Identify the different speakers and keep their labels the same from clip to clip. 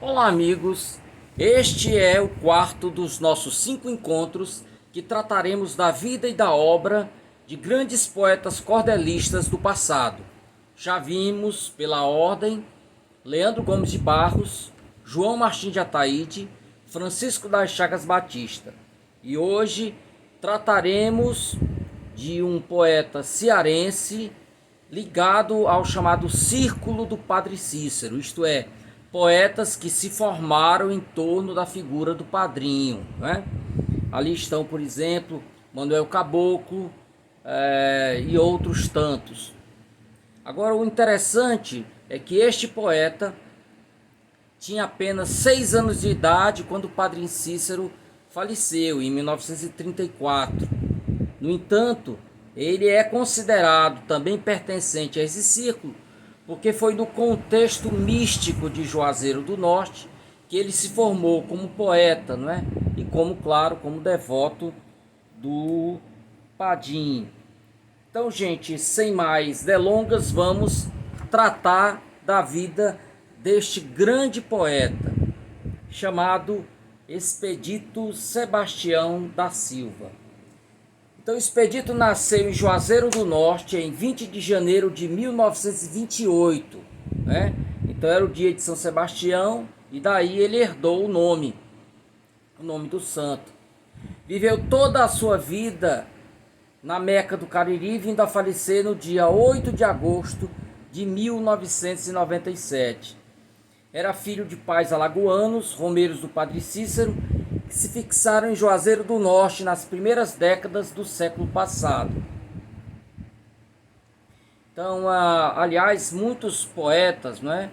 Speaker 1: Olá, amigos. Este é o quarto dos nossos 5 encontros que trataremos da vida e da obra de grandes poetas cordelistas do passado. Já vimos, pela ordem, Leandro Gomes de Barros, João Martins de Ataíde, Francisco das Chagas Batista. E hoje trataremos de um poeta cearense ligado ao chamado Círculo do Padre Cícero, isto é, poetas que se formaram em torno da figura do padrinho, né? Ali estão, por exemplo, Manuel Caboclo e outros tantos. Agora, o interessante é que este poeta tinha apenas 6 anos de idade quando o padrinho Cícero faleceu, em 1934. No entanto, ele é considerado também pertencente a esse círculo, porque foi no contexto místico de Juazeiro do Norte que ele se formou como poeta, não é? E como, claro, como devoto do Padim. Então, gente, sem mais delongas, vamos tratar da vida deste grande poeta, chamado Expedito Sebastião da Silva. Então, Expedito nasceu em Juazeiro do Norte em 20 de janeiro de 1928, né? Então era o dia de São Sebastião e daí ele herdou o nome do santo. Viveu toda a sua vida na Meca do Cariri, vindo a falecer no dia 8 de agosto de 1997. Era filho de pais alagoanos, romeiros do Padre Cícero, que se fixaram em Juazeiro do Norte nas primeiras décadas do século passado. Então, aliás, muitos poetas, não é,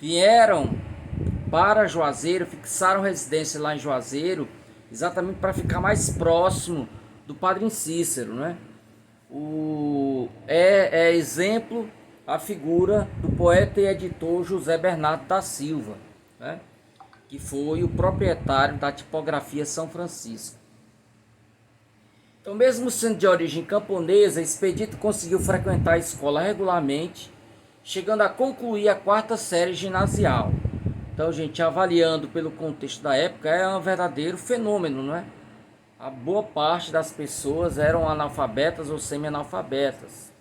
Speaker 1: vieram para Juazeiro, fixaram residência lá em Juazeiro, exatamente para ficar mais próximo do Padre Cícero, né? É exemplo a figura do poeta e editor José Bernardo da Silva, né? Que foi o proprietário da tipografia São Francisco. Então, mesmo sendo de origem camponesa, Expedito conseguiu frequentar a escola regularmente, chegando a concluir a 4ª série ginasial. Então, gente, avaliando pelo contexto da época, é um verdadeiro fenômeno, não é? A boa parte das pessoas eram analfabetas ou semi-analfabetas.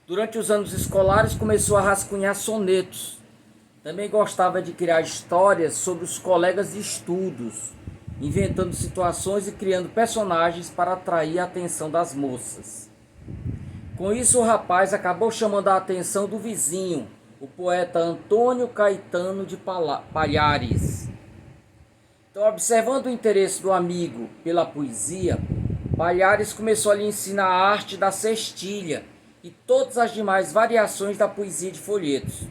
Speaker 1: Durante os anos escolares, começou a rascunhar sonetos. Também gostava de criar histórias sobre os colegas de estudos, inventando situações e criando personagens para atrair a atenção das moças. Com isso, o rapaz acabou chamando a atenção do vizinho, o poeta Antônio Caetano de Palhares. Então, observando o interesse do amigo pela poesia, Palhares começou a lhe ensinar a arte da cestilha e todas as demais variações da poesia de folhetos.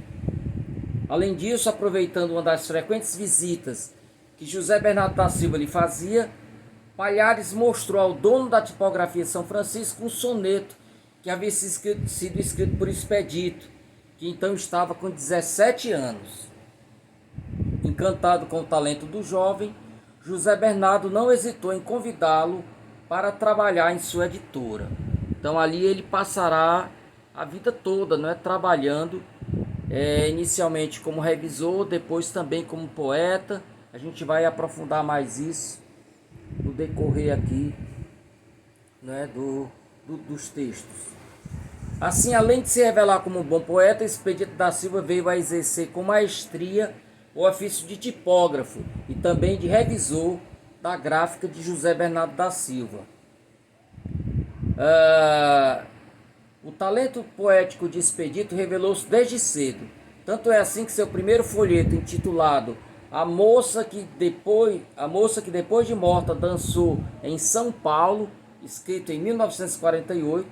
Speaker 1: Além disso, aproveitando uma das frequentes visitas que José Bernardo da Silva lhe fazia, Palhares mostrou ao dono da tipografia São Francisco um soneto que havia sido escrito por Expedito, que então estava com 17 anos. Encantado com o talento do jovem, José Bernardo não hesitou em convidá-lo para trabalhar em sua editora. Então ali ele passará a vida toda, não é, trabalhando, inicialmente como revisor, depois também como poeta. A gente vai aprofundar mais isso no decorrer aqui, né, dos textos. Assim, além de se revelar como um bom poeta, Expedito da Silva veio a exercer com maestria o ofício de tipógrafo e também de revisor da gráfica de José Bernardo da Silva. O talento poético de Expedito revelou-se desde cedo. Tanto é assim que seu primeiro folheto, intitulado A moça que depois de morta dançou em São Paulo, escrito em 1948,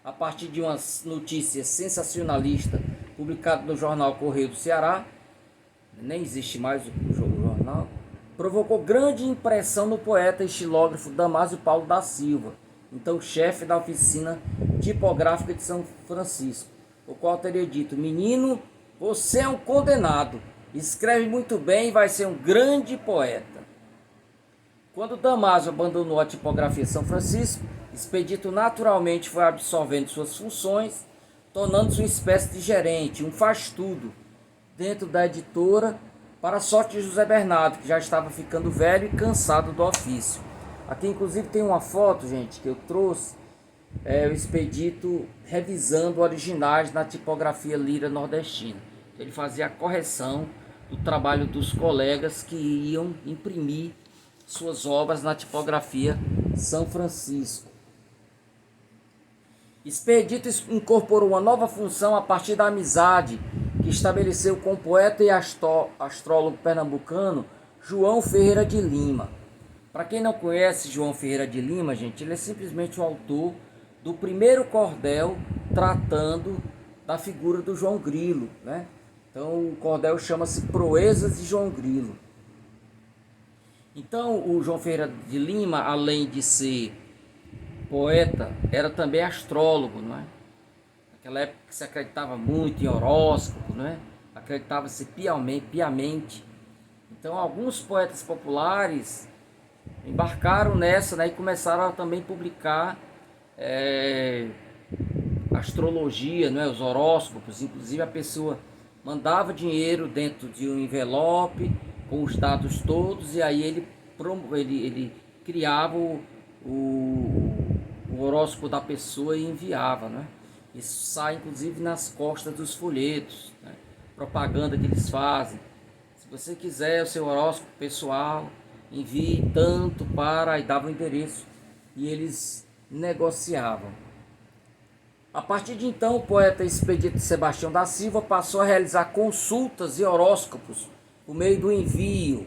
Speaker 1: a partir de uma notícia sensacionalista publicada no jornal Correio do Ceará, nem existe mais o jornal, provocou grande impressão no poeta e estilógrafo Damásio Paulo da Silva, então chefe da oficina tipográfica de São Francisco, o qual teria dito: menino, você é um condenado, escreve muito bem e vai ser um grande poeta. Quando Damásio abandonou a tipografia São Francisco, Expedito naturalmente foi absorvendo suas funções, tornando-se uma espécie de gerente, um faz-tudo, dentro da editora, para a sorte de José Bernardo, que já estava ficando velho e cansado do ofício. Aqui inclusive tem uma foto, gente, que eu trouxe, o Expedito revisando originais na tipografia lira nordestina. Ele fazia a correção do trabalho dos colegas que iam imprimir suas obras na tipografia São Francisco. Expedito incorporou uma nova função a partir da amizade que estabeleceu com o poeta e astrólogo pernambucano João Ferreira de Lima. Para quem não conhece João Ferreira de Lima, gente, ele é simplesmente o autor do primeiro cordel tratando da figura do João Grilo, né? Então o cordel chama-se Proezas de João Grilo. Então o João Ferreira de Lima, além de ser poeta, era também astrólogo, não é? Naquela época que se acreditava muito em horóscopo, não é? Acreditava-se piamente. Então alguns poetas populares embarcaram nessa, né, e começaram a também publicar astrologia, não é? Os horóscopos. Inclusive a pessoa mandava dinheiro dentro de um envelope com os dados todos, e aí ele criava o horóscopo da pessoa e enviava, né? Isso sai inclusive nas costas dos folhetos, né? Propaganda que eles fazem. Se você quiser o seu horóscopo pessoal, envie tanto para, e dava o endereço, e eles negociavam. A partir de então, o poeta Expedito Sebastião da Silva passou a realizar consultas e horóscopos por meio do envio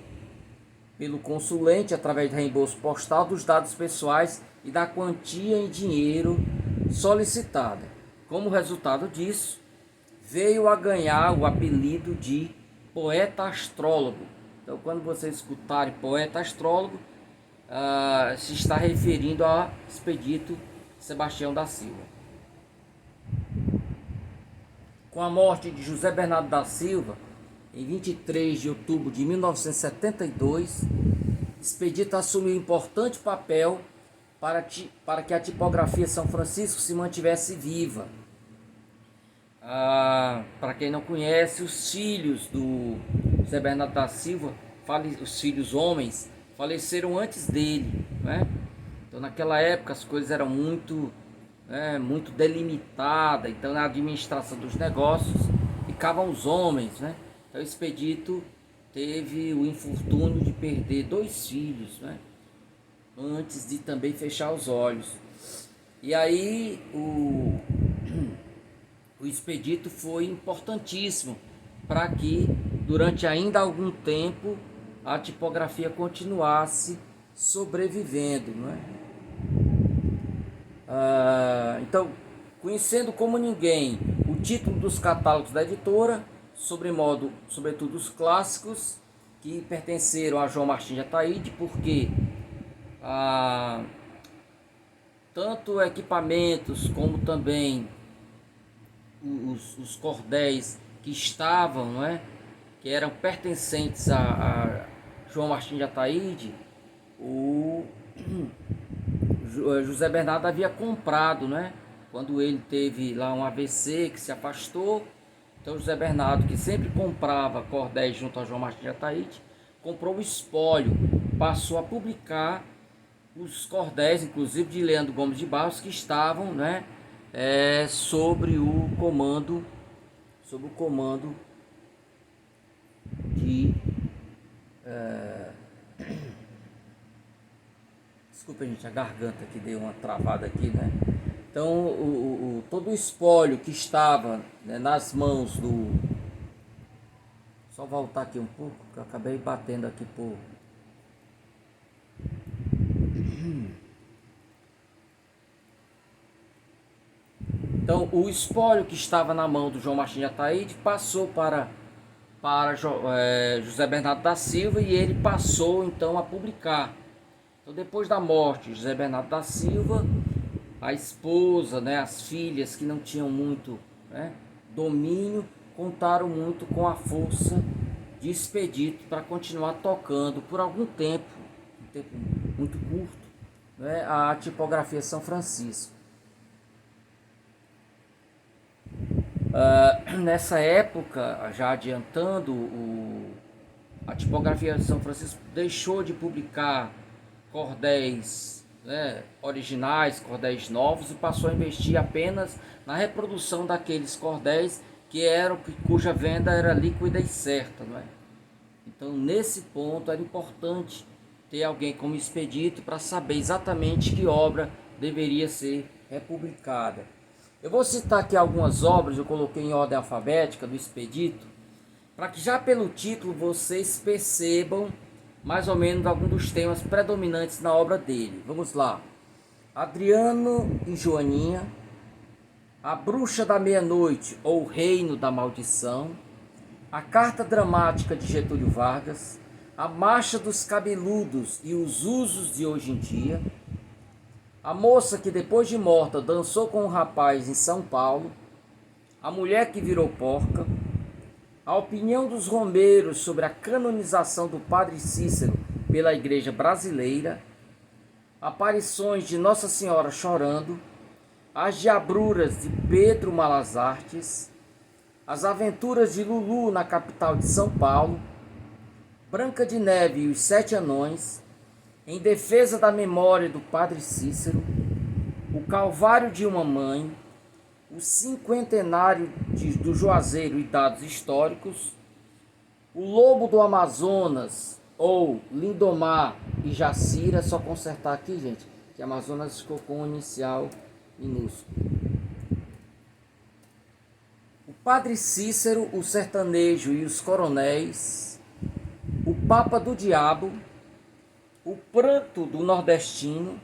Speaker 1: pelo consulente, através de reembolso postal, dos dados pessoais e da quantia em dinheiro solicitada. Como resultado disso, veio a ganhar o apelido de poeta astrólogo. Então, quando vocês escutarem poeta astrólogo, se está referindo a Expedito Sebastião da Silva. Com a morte de José Bernardo da Silva, em 23 de outubro de 1972, Expedito assumiu um importante papel para que a tipografia São Francisco se mantivesse viva. Para quem não conhece, os filhos do José Bernardo da Silva, os filhos homens, faleceram antes dele, né? Então naquela época as coisas eram muito delimitadas. Então na administração dos negócios ficavam os homens, né? Então Expedito teve o infortúnio de perder 2 filhos, né? Antes de também fechar os olhos. E aí o Expedito foi importantíssimo para que durante ainda algum tempo a tipografia continuasse sobrevivendo, não é? Então, conhecendo como ninguém o título dos catálogos da editora, sobretudo os clássicos que pertenceram a João Martins de Ataíde, porque tanto equipamentos como também os cordéis que estavam, não é? Que eram pertencentes a João Martins de Ataíde, o José Bernardo havia comprado, né? Quando ele teve lá um AVC, que se afastou. Então José Bernardo, que sempre comprava cordéis junto a João Martins de Ataíde, comprou o espólio, passou a publicar os cordéis, inclusive de Leandro Gomes de Barros, que estavam, né, sob o comando de desculpa, gente, a garganta que deu uma travada aqui, né? Então todo o espólio que estava, né, nas mãos do... Só voltar aqui um pouco, porque eu acabei batendo aqui por... Então o espólio que estava na mão do João Martins de Ataíde passou para José Bernardo da Silva, e ele passou então a publicar. Então depois da morte de José Bernardo da Silva, a esposa, né, as filhas que não tinham muito, né, domínio, contaram muito com a força de Expedito para continuar tocando por algum tempo, um tempo muito curto, né, a tipografia São Francisco. Nessa época, já adiantando, A tipografia de São Francisco deixou de publicar cordéis, né, originais, cordéis novos, e passou a investir apenas na reprodução daqueles cordéis cuja venda era líquida e certa, não é? Então, nesse ponto, era importante ter alguém como Expedito para saber exatamente que obra deveria ser republicada. Eu vou citar aqui algumas obras, eu coloquei em ordem alfabética do Expedito, para que já pelo título vocês percebam mais ou menos alguns dos temas predominantes na obra dele. Vamos lá. Adriano e Joaninha, A Bruxa da Meia-Noite ou O Reino da Maldição, A Carta Dramática de Getúlio Vargas, A Marcha dos Cabeludos e os Usos de Hoje em Dia, A Moça que depois de morta dançou com um rapaz em São Paulo, A Mulher que Virou Porca, A Opinião dos Romeiros sobre a canonização do Padre Cícero pela Igreja Brasileira, Aparições de Nossa Senhora Chorando, As Diabruras de Pedro Malas Artes, As Aventuras de Lulu na capital de São Paulo, Branca de Neve e os Sete Anões, Em Defesa da Memória do Padre Cícero, O Calvário de uma Mãe, O Cinquentenário do Juazeiro e Dados Históricos, O Lobo do Amazonas, ou Lindomar e Jacira, só consertar aqui, gente, que Amazonas ficou com o inicial minúsculo. O Padre Cícero, o Sertanejo e os Coronéis, O Papa do Diabo, O Pranto do Nordestino,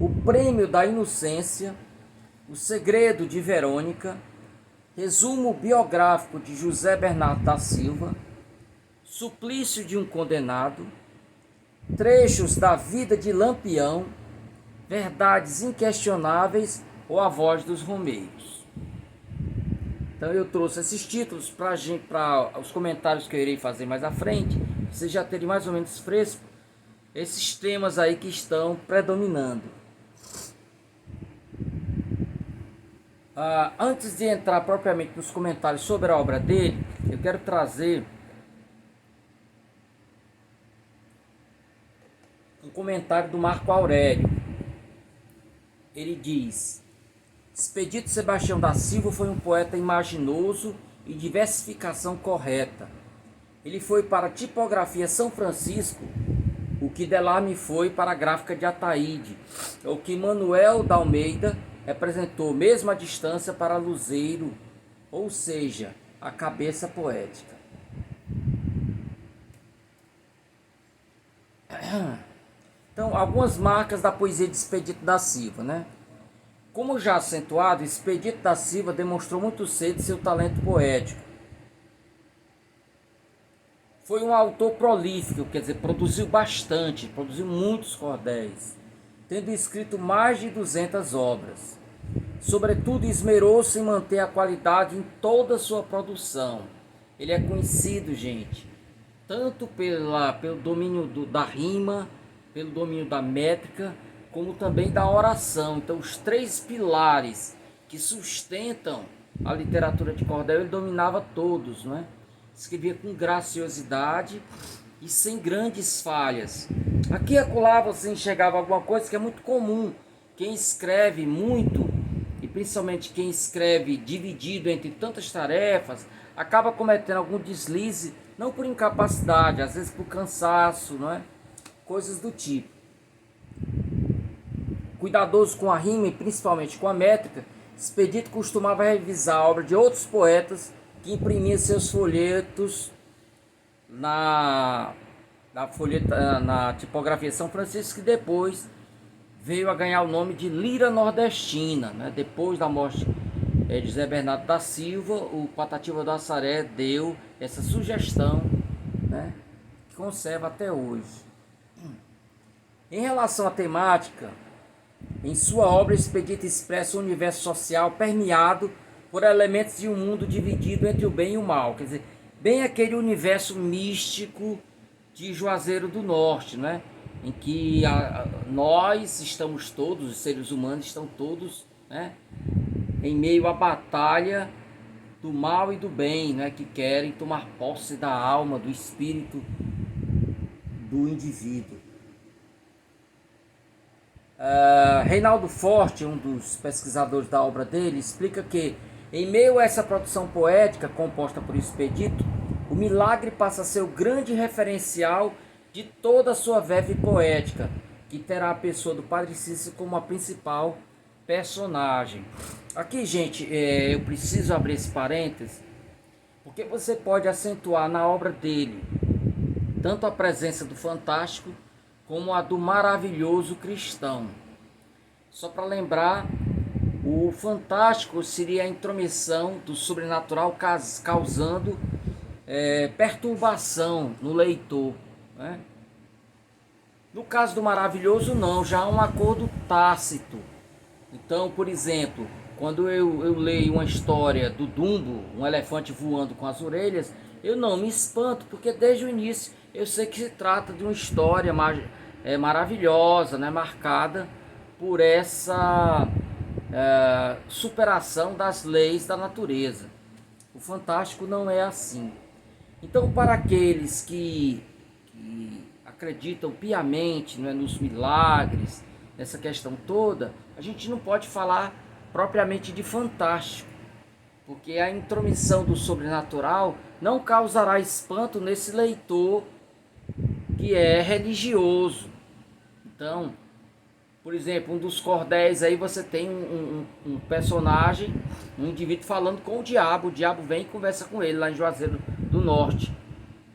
Speaker 1: O Prêmio da Inocência, O Segredo de Verônica, Resumo biográfico de José Bernardo da Silva, Suplício de um Condenado, Trechos da Vida de Lampião, Verdades Inquestionáveis ou A Voz dos Romeiros. Então eu trouxe esses títulos para os comentários que eu irei fazer mais à frente, vocês já terem mais ou menos fresco esses temas aí que estão predominando. Antes de entrar propriamente nos comentários sobre a obra dele, eu quero trazer um comentário do Marco Aurélio. Ele diz: Expedito Sebastião da Silva foi um poeta imaginoso e de versificação correta. Ele foi para a tipografia São Francisco o que Delarme foi para a gráfica de Ataíde, o que Manuel da Almeida representou mesmo à distância para Luzeiro, ou seja, a cabeça poética. Então, algumas marcas da poesia de Expedito da Silva, né? Como já acentuado, Expedito da Silva demonstrou muito cedo seu talento poético. Foi um autor prolífico, quer dizer, produziu bastante, produziu muitos cordéis, tendo escrito mais de 200 obras. Sobretudo, esmerou-se em manter a qualidade em toda a sua produção. Ele é conhecido, gente, tanto pelo domínio da rima, pelo domínio da métrica, como também da oração. Então, os três pilares que sustentam a literatura de cordel, ele dominava todos, não é? Escrevia com graciosidade e sem grandes falhas. Aqui e acolá você enxergava alguma coisa que é muito comum. Quem escreve muito, e principalmente quem escreve dividido entre tantas tarefas, acaba cometendo algum deslize, não por incapacidade, às vezes por cansaço, não é? Coisas do tipo. Cuidadoso com a rima e principalmente com a métrica, Expedito costumava revisar a obra de outros poetas que imprimia seus folhetos na tipografia São Francisco, que depois veio a ganhar o nome de Lira Nordestina, né? Depois da morte de José Bernardo da Silva, o Patativa do Assaré deu essa sugestão, né? Que conserva até hoje. Em relação à temática, em sua obra, Expedito expressa um universo social permeado por elementos de um mundo dividido entre o bem e o mal, quer dizer, bem aquele universo místico de Juazeiro do Norte, né? Em que nós estamos todos, os seres humanos estão todos, né, em meio à batalha do mal e do bem, né, que querem tomar posse da alma, do espírito do indivíduo. Reinaldo Forte, um dos pesquisadores da obra dele, explica que, em meio a essa produção poética composta por Expedito, o milagre passa a ser o grande referencial de toda a sua verve poética, que terá a pessoa do Padre Cícero como a principal personagem. Aqui, gente, eu preciso abrir esse parênteses, porque você pode acentuar na obra dele tanto a presença do fantástico como a do maravilhoso cristão. Só para lembrar, o fantástico seria a intromissão do sobrenatural causando perturbação no leitor, né? No caso do maravilhoso, não, já há um acordo tácito. Então, por exemplo, quando eu leio uma história do Dumbo, um elefante voando com as orelhas, eu não me espanto, porque desde o início eu sei que se trata de uma história maravilhosa, né, marcada por essa superação das leis da natureza. O fantástico não é assim. Então, para aqueles que acreditam piamente, né, nos milagres, nessa questão toda, a gente não pode falar propriamente de fantástico, porque a intromissão do sobrenatural não causará espanto nesse leitor que é religioso. Então, por exemplo, um dos cordéis aí você tem um personagem, um indivíduo falando com o diabo vem e conversa com ele lá em Juazeiro do Norte.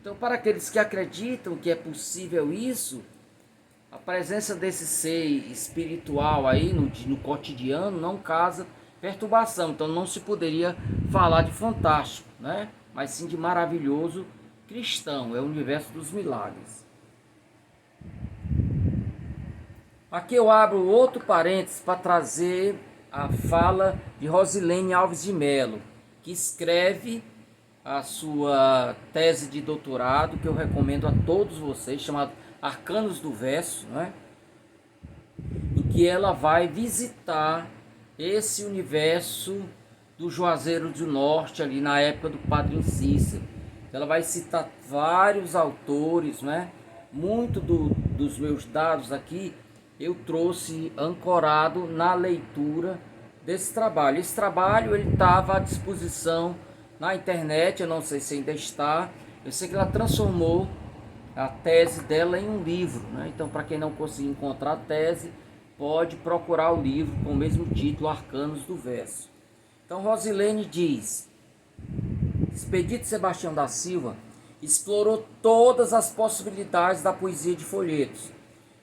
Speaker 1: Então, para aqueles que acreditam que é possível isso, a presença desse ser espiritual aí no cotidiano não causa perturbação. Então não se poderia falar de fantástico, né? Mas sim de maravilhoso cristão, é o universo dos milagres. Aqui eu abro outro parênteses para trazer a fala de Rosilene Alves de Mello, que escreve a sua tese de doutorado, que eu recomendo a todos vocês, chamado Arcanos do Verso, né? Em que ela vai visitar esse universo do Juazeiro do Norte, ali na época do Padre Cícero. Ela vai citar vários autores, né? Muito dos meus dados aqui eu trouxe ancorado na leitura desse trabalho. Esse trabalho ele estava à disposição na internet, eu não sei se ainda está. Eu sei que ela transformou a tese dela em um livro, né? Então, para quem não conseguir encontrar a tese, pode procurar o livro com o mesmo título, Arcanos do Verso. Então, Rosilene diz: Expedito Sebastião da Silva explorou todas as possibilidades da poesia de folhetos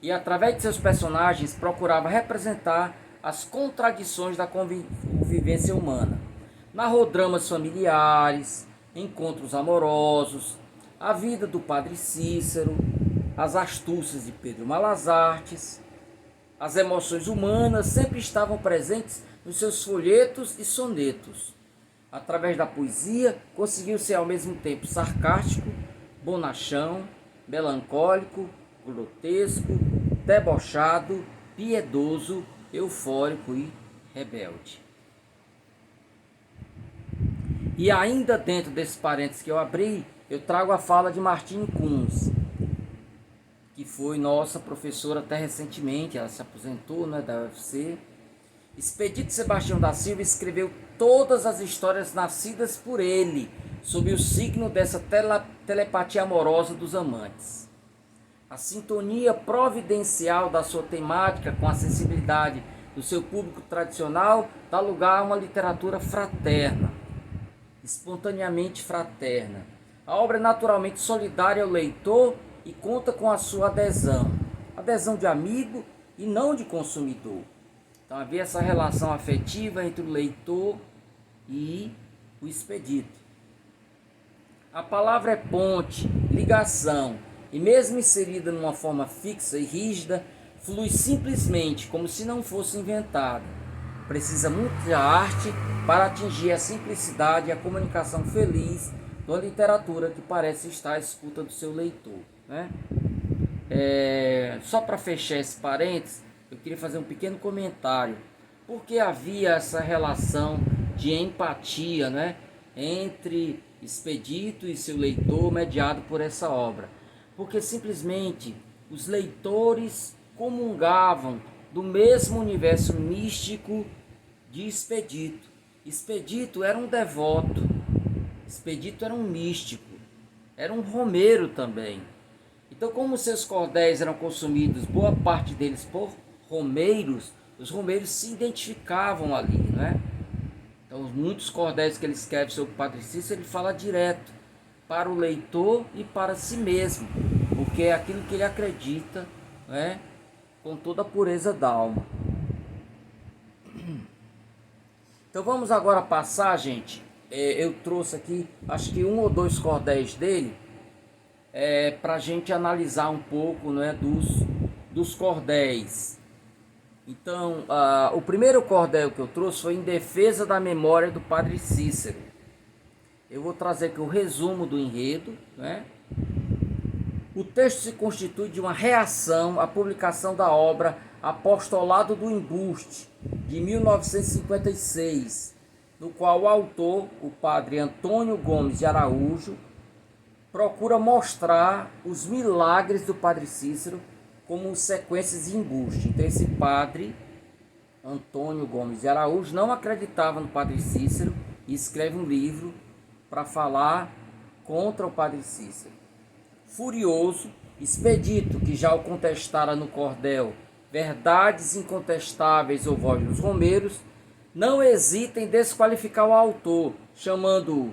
Speaker 1: e, através de seus personagens, procurava representar as contradições da convivência humana. Narrou dramas familiares, encontros amorosos, a vida do Padre Cícero, as astúcias de Pedro Malas Artes. As emoções humanas sempre estavam presentes nos seus folhetos e sonetos. Através da poesia, conseguiu ser ao mesmo tempo sarcástico, bonachão, melancólico, grotesco, debochado, piedoso, eufórico e rebelde. E ainda dentro desses parênteses que eu abri, eu trago a fala de Martine Kunz, que foi nossa professora até recentemente, ela se aposentou, né, da UFC. Expedito Sebastião da Silva escreveu todas as histórias nascidas por ele, sob o signo dessa telepatia amorosa dos amantes. A sintonia providencial da sua temática com a sensibilidade do seu público tradicional dá lugar a uma literatura fraterna, espontaneamente fraterna. A obra é naturalmente solidária ao leitor e conta com a sua adesão de amigo e não de consumidor. Então havia essa relação afetiva entre o leitor e o expedito. A palavra é ponte, ligação, e mesmo inserida numa forma fixa e rígida, flui simplesmente, como se não fosse inventada. Precisa muito de arte para atingir a simplicidade e a comunicação feliz de uma literatura que parece estar à escuta do seu leitor, né? Só para fechar esse parênteses, eu queria fazer um pequeno comentário. Porque havia essa relação de empatia, né, entre Expedito e seu leitor, mediado por essa obra, porque simplesmente os leitores comungavam do mesmo universo místico de Expedito. Expedito era um devoto, Expedito era um místico, era um romeiro também. Então, como seus cordéis eram consumidos, boa parte deles por romeiros, os romeiros se identificavam ali, né? Então, muitos cordéis que ele escreve sobre o Padre Cícero, ele fala direto para o leitor e para si mesmo, porque é aquilo que ele acredita, né? Com toda a pureza da alma. Então, vamos agora passar, gente. Eu trouxe aqui, acho que um ou dois cordéis dele, para a gente analisar um pouco, né, dos cordéis. Então, o primeiro cordel que eu trouxe foi em defesa da memória do Padre Cícero. Eu vou trazer aqui o resumo do enredo, né? O texto se constitui de uma reação à publicação da obra Apostolado do Embuste, de 1956, no qual o autor, o padre Antônio Gomes de Araújo, procura mostrar os milagres do Padre Cícero como sequências de embuste. Então, esse padre, Antônio Gomes de Araújo, não acreditava no Padre Cícero e escreve um livro para falar contra o Padre Cícero. Furioso, Expedito, que já o contestara no cordel Verdades Incontestáveis ou Voz dos Romeiros, não hesita em desqualificar o autor, chamando-o,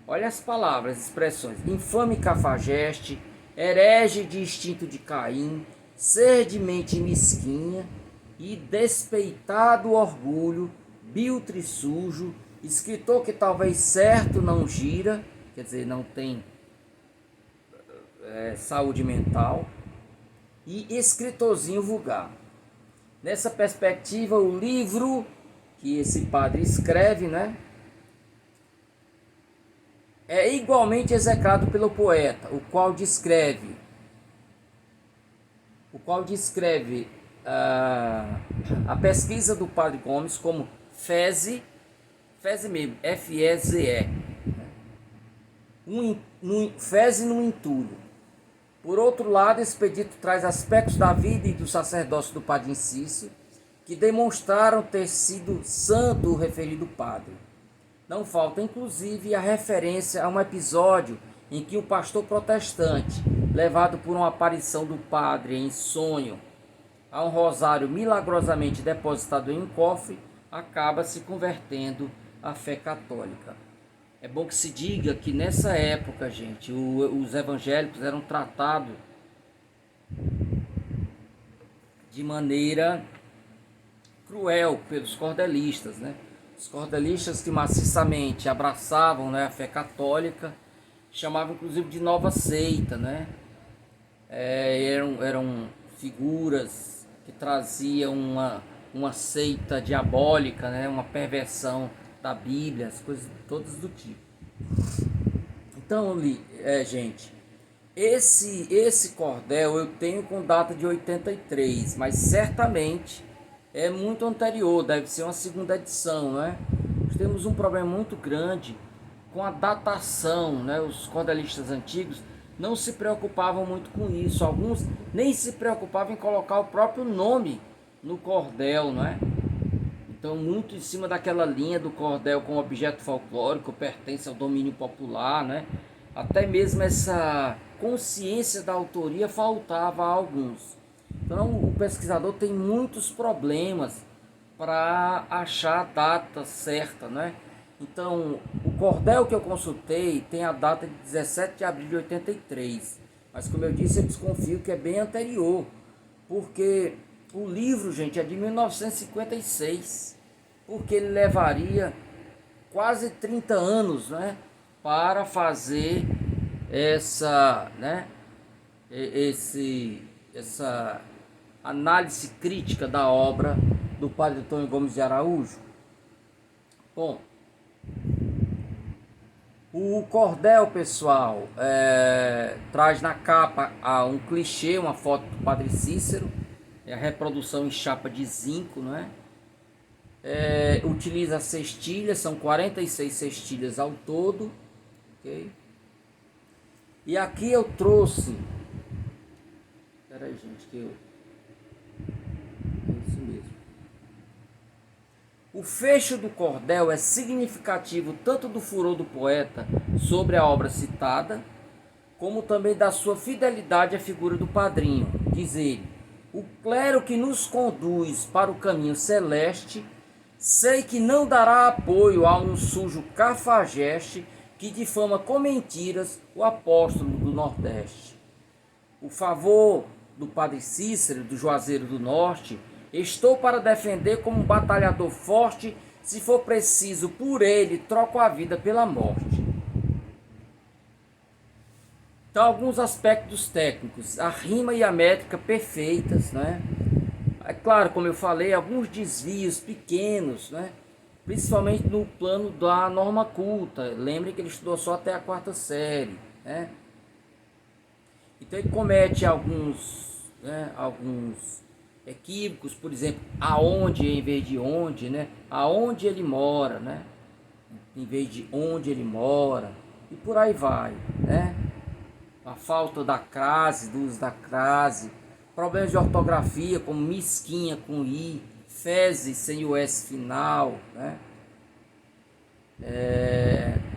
Speaker 1: olha as palavras, expressões, infame cafajeste, herege de instinto de Caim, ser de mente mesquinha e despeitado orgulho, biltre sujo, escritor que talvez certo não gira, quer dizer, não tem saúde mental, e escritorzinho vulgar. Nessa perspectiva, o livro que esse padre escreve, né, é igualmente execrado pelo poeta, o qual descreve a pesquisa do Padre Gomes como feze mesmo, F-E-Z-E, feze no entulho. Por outro lado, Expedito traz aspectos da vida e do sacerdócio do Padre Cícero que demonstraram ter sido santo o referido padre. Não falta, inclusive, a referência a um episódio em que um pastor protestante, levado por uma aparição do padre em sonho a um rosário milagrosamente depositado em um cofre, acaba se convertendo à fé católica. É bom que se diga que nessa época, gente, os evangélicos eram tratados de maneira cruel pelos cordelistas, né? Os cordelistas que maciçamente abraçavam, né, a fé católica, chamavam inclusive de nova seita, né? Eram figuras que traziam uma seita diabólica, né? Uma perversão da Bíblia, as coisas todas do tipo. Então, gente, esse cordel eu tenho com data de 83, mas certamente é muito anterior, deve ser uma segunda edição, né? Nós temos um problema muito grande com a datação, né? Os cordelistas antigos não se preocupavam muito com isso, alguns nem se preocupavam em colocar o próprio nome no cordel, né? Então, muito em cima daquela linha do cordel com objeto folclórico, pertence ao domínio popular, né? Até mesmo essa consciência da autoria faltava a alguns. Então, o pesquisador tem muitos problemas para achar a data certa, né? Então, o cordel que eu consultei tem a data de 17 de abril de 83. Mas, como eu disse, eu desconfio que é bem anterior, porque o livro, gente, é de 1956, porque ele levaria quase 30 anos, né, para fazer essa análise crítica da obra do padre Antônio Gomes de Araújo. Bom, o cordel, pessoal, traz na capa um clichê, uma foto do Padre Cícero, a reprodução em chapa de zinco, né? utiliza cestilhas, são 46 cestilhas ao todo, ok? E aqui eu trouxe, peraí gente, que eu, é isso mesmo. O fecho do cordel é significativo tanto do furor do poeta sobre a obra citada, como também da sua fidelidade à figura do padrinho. Diz ele: o clero que nos conduz para o caminho celeste, sei que não dará apoio a um sujo cafajeste que difama com mentiras o apóstolo do Nordeste. O favor do padre Cícero, do Juazeiro do Norte, estou para defender como um batalhador forte, se for preciso por ele, troco a vida pela morte. Então, alguns aspectos técnicos, a rima e a métrica perfeitas, né? É claro, como eu falei, alguns desvios pequenos, né? Principalmente no plano da norma culta. Lembre que ele estudou só até a 4ª série, né? Então ele comete alguns equívocos, por exemplo, aonde em vez de onde, né? Aonde ele mora, né? Em vez de onde ele mora, e por aí vai, né? A falta da crase, do uso da crase, problemas de ortografia como mesquinha com i, fezes sem o s final, né?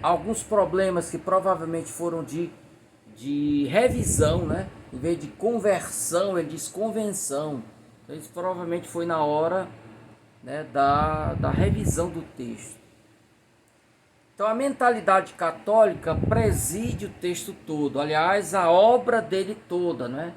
Speaker 1: Alguns problemas que provavelmente foram de revisão, né? Em vez de conversão, ele diz convenção. Então, isso provavelmente foi na hora, né, da revisão do texto. Então a mentalidade católica preside o texto todo, aliás, a obra dele toda, né?